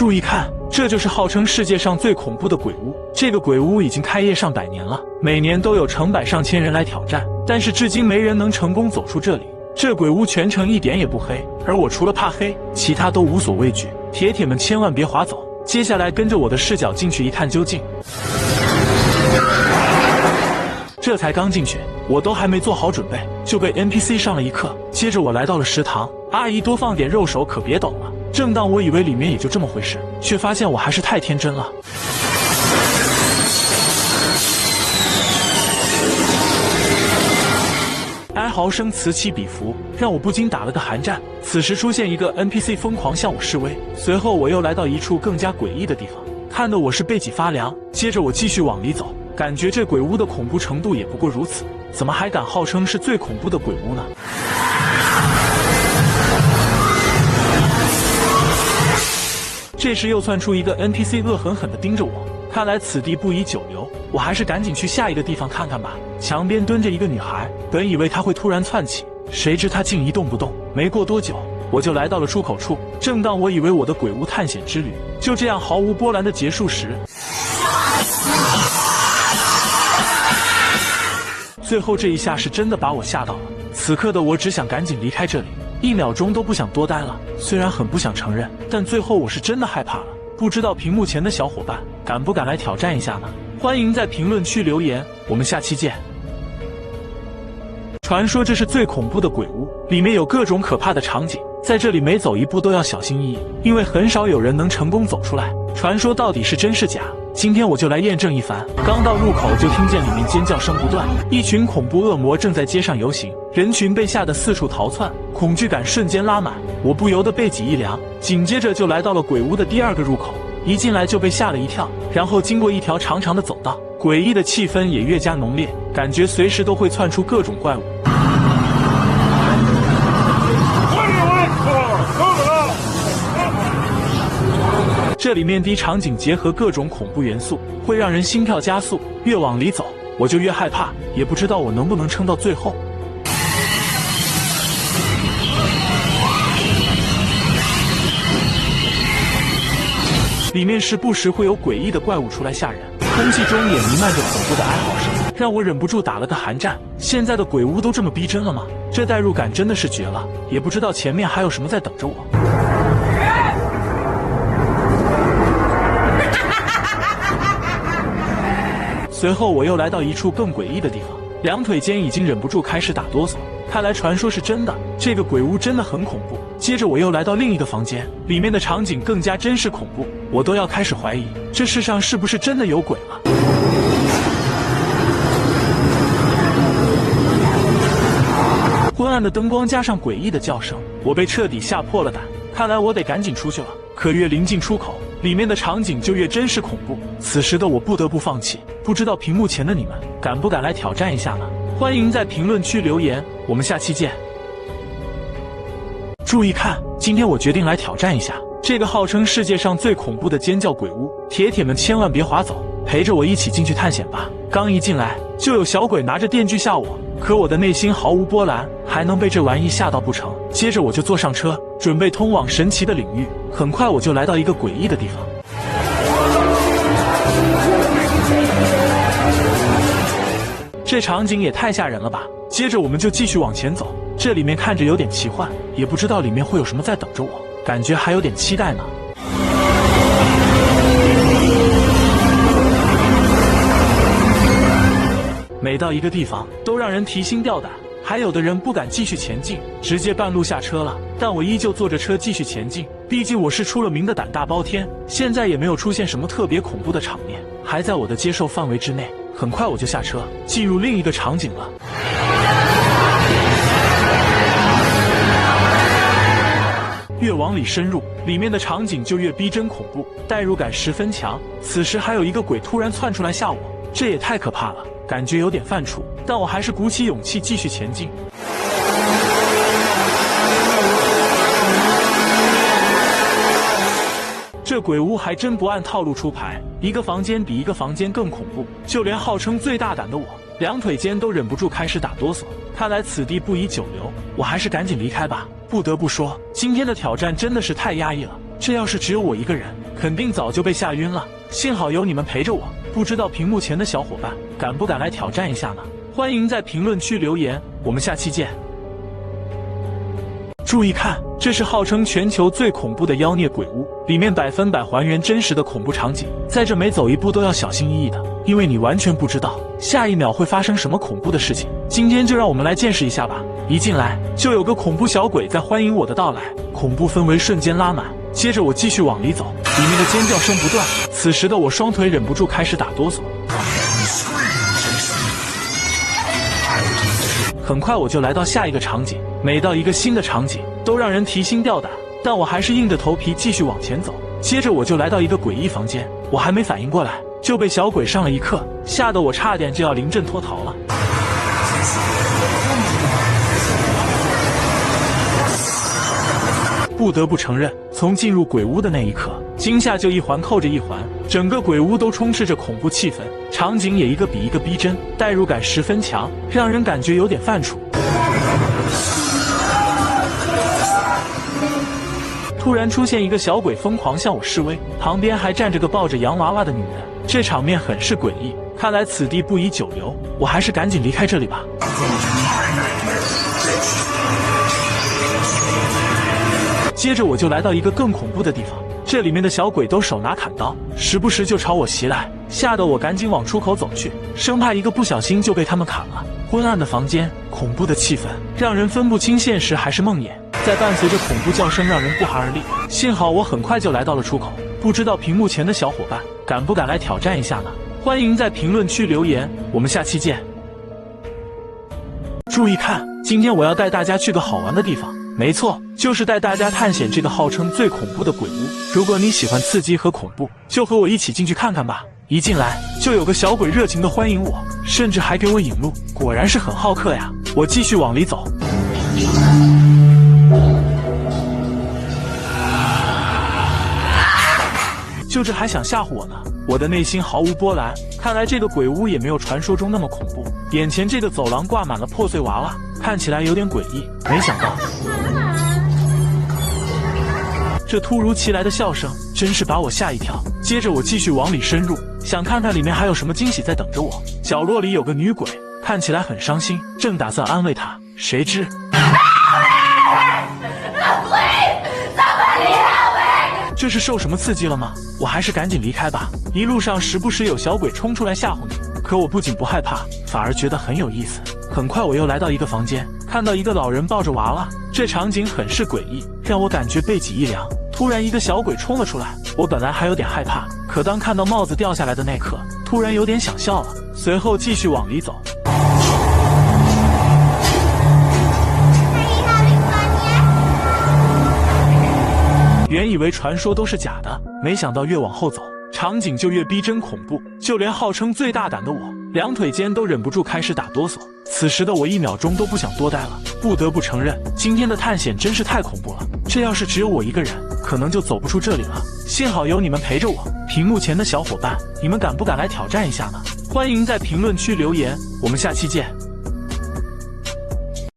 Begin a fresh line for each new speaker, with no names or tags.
注意看，这就是号称世界上最恐怖的鬼屋。这个鬼屋已经开业上百年了，每年都有成百上千人来挑战，但是至今没人能成功走出这里。这鬼屋全程一点也不黑，而我除了怕黑，其他都无所畏惧。铁铁们千万别滑走，接下来跟着我的视角进去一探究竟。这才刚进去，我都还没做好准备，就被 NPC 上了一课。接着我来到了食堂，阿姨多放点肉手可别抖了。正当我以为里面也就这么回事，却发现我还是太天真了。哀嚎声此起彼伏，让我不禁打了个寒战。此时出现一个 NPC 疯狂向我示威，随后我又来到一处更加诡异的地方，看得我是背脊发凉。接着我继续往里走，感觉这鬼屋的恐怖程度也不过如此，怎么还敢号称是最恐怖的鬼屋呢？这时又窜出一个 NPC 恶狠狠地盯着我，看来此地不宜久留，我还是赶紧去下一个地方看看吧。墙边蹲着一个女孩，本以为她会突然窜起，谁知她竟一动不动。没过多久，我就来到了出口处。正当我以为我的鬼屋探险之旅就这样毫无波澜的结束时，最后这一下是真的把我吓到了。此刻的我只想赶紧离开这里，一秒钟都不想多待了。虽然很不想承认，但最后我是真的害怕了。不知道屏幕前的小伙伴敢不敢来挑战一下呢？欢迎在评论区留言，我们下期见。传说这是最恐怖的鬼屋，里面有各种可怕的场景，在这里每走一步都要小心翼翼，因为很少有人能成功走出来。传说到底是真是假？今天我就来验证一番。刚到入口就听见里面尖叫声不断，一群恐怖恶魔正在街上游行，人群被吓得四处逃窜，恐惧感瞬间拉满，我不由得背脊一凉。紧接着就来到了鬼屋的第二个入口，一进来就被吓了一跳，然后经过一条长长的走道，诡异的气氛也越加浓烈，感觉随时都会窜出各种怪物。这里面的场景结合各种恐怖元素，会让人心跳加速，越往里走我就越害怕，也不知道我能不能撑到最后。里面时不时会有诡异的怪物出来吓人，空气中也弥漫着恐怖的哀嚎声，让我忍不住打了个寒战。现在的鬼屋都这么逼真了吗？这代入感真的是绝了，也不知道前面还有什么在等着我。随后我又来到一处更诡异的地方，两腿间已经忍不住开始打哆嗦，看来传说是真的，这个鬼屋真的很恐怖。接着我又来到另一个房间，里面的场景更加真实恐怖，我都要开始怀疑这世上是不是真的有鬼了。昏暗的灯光加上诡异的叫声，我被彻底吓破了胆，看来我得赶紧出去了。可越临近出口，里面的场景就越真实恐怖，此时的我不得不放弃。不知道屏幕前的你们敢不敢来挑战一下呢？欢迎在评论区留言，我们下期见。注意看，今天我决定来挑战一下这个号称世界上最恐怖的尖叫鬼屋，铁铁们千万别滑走，陪着我一起进去探险吧。刚一进来就有小鬼拿着电锯吓我，可我的内心毫无波澜，还能被这玩意吓到不成？接着我就坐上车，准备通往神奇的领域。很快我就来到一个诡异的地方，这场景也太吓人了吧。接着我们就继续往前走，这里面看着有点奇幻，也不知道里面会有什么在等着我，感觉还有点期待呢。每到一个地方都让人提心吊胆，还有的人不敢继续前进，直接半路下车了。但我依旧坐着车继续前进，毕竟我是出了名的胆大包天。现在也没有出现什么特别恐怖的场面，还在我的接受范围之内。很快我就下车，进入另一个场景了。越往里深入，里面的场景就越逼真恐怖，代入感十分强。此时还有一个鬼突然窜出来吓我，这也太可怕了，感觉有点犯怵，但我还是鼓起勇气继续前进。这鬼屋还真不按套路出牌，一个房间比一个房间更恐怖，就连号称最大胆的我，两腿间都忍不住开始打哆嗦。看来此地不宜久留，我还是赶紧离开吧。不得不说，今天的挑战真的是太压抑了，这要是只有我一个人，肯定早就被吓晕了。幸好有你们陪着我，不知道屏幕前的小伙伴敢不敢来挑战一下呢？欢迎在评论区留言，我们下期见。注意看，这是号称全球最恐怖的妖孽鬼屋，里面100%还原真实的恐怖场景，在这每走一步都要小心翼翼的，因为你完全不知道下一秒会发生什么恐怖的事情。今天就让我们来见识一下吧。一进来就有个恐怖小鬼在欢迎我的到来，恐怖氛围瞬间拉满。接着我继续往里走，里面的尖叫声不断，此时的我双腿忍不住开始打哆嗦。很快我就来到下一个场景，每到一个新的场景都让人提心吊胆，但我还是硬着头皮继续往前走。接着我就来到一个诡异房间，我还没反应过来就被小鬼上了一课，吓得我差点就要临阵脱逃了。不得不承认，从进入鬼屋的那一刻，惊吓就一环扣着一环，整个鬼屋都充斥着恐怖气氛，场景也一个比一个逼真，代入感十分强，让人感觉有点犯怵。突然出现一个小鬼疯狂向我示威，旁边还站着个抱着洋娃娃的女人，这场面很是诡异，看来此地不宜久留，我还是赶紧离开这里吧。接着我就来到一个更恐怖的地方，这里面的小鬼都手拿砍刀，时不时就朝我袭来，吓得我赶紧往出口走去，生怕一个不小心就被他们砍了。昏暗的房间，恐怖的气氛，让人分不清现实还是梦魇，再伴随着恐怖叫声让人不寒而栗。幸好我很快就来到了出口，不知道屏幕前的小伙伴敢不敢来挑战一下呢？欢迎在评论区留言，我们下期见。注意看，今天我要带大家去个好玩的地方。没错，就是带大家探险这个号称最恐怖的鬼屋。如果你喜欢刺激和恐怖，就和我一起进去看看吧。一进来就有个小鬼热情地欢迎我，甚至还给我引路，果然是很好客呀。我继续往里走，就这还想吓唬我呢？我的内心毫无波澜，看来这个鬼屋也没有传说中那么恐怖。眼前这个走廊挂满了破碎娃娃，看起来有点诡异。没想到这突如其来的笑声真是把我吓一跳。接着我继续往里深入，想看看里面还有什么惊喜在等着我。角落里有个女鬼，看起来很伤心，正打算安慰她，谁知这是受什么刺激了吗？我还是赶紧离开吧。一路上时不时有小鬼冲出来吓唬你，可我不仅不害怕，反而觉得很有意思。很快我又来到一个房间，看到一个老人抱着娃娃，这场景很是诡异，让我感觉背脊一凉。突然一个小鬼冲了出来，我本来还有点害怕，可当看到帽子掉下来的那刻，突然有点想笑了。随后继续往里走，原以为传说都是假的，没想到越往后走，场景就越逼真恐怖，就连号称最大胆的我，两腿间都忍不住开始打哆嗦。此时的我1秒钟都不想多待了，不得不承认，今天的探险真是太恐怖了。这要是只有我一个人，可能就走不出这里了。幸好有你们陪着我。屏幕前的小伙伴，你们敢不敢来挑战一下呢？欢迎在评论区留言，我们下期见。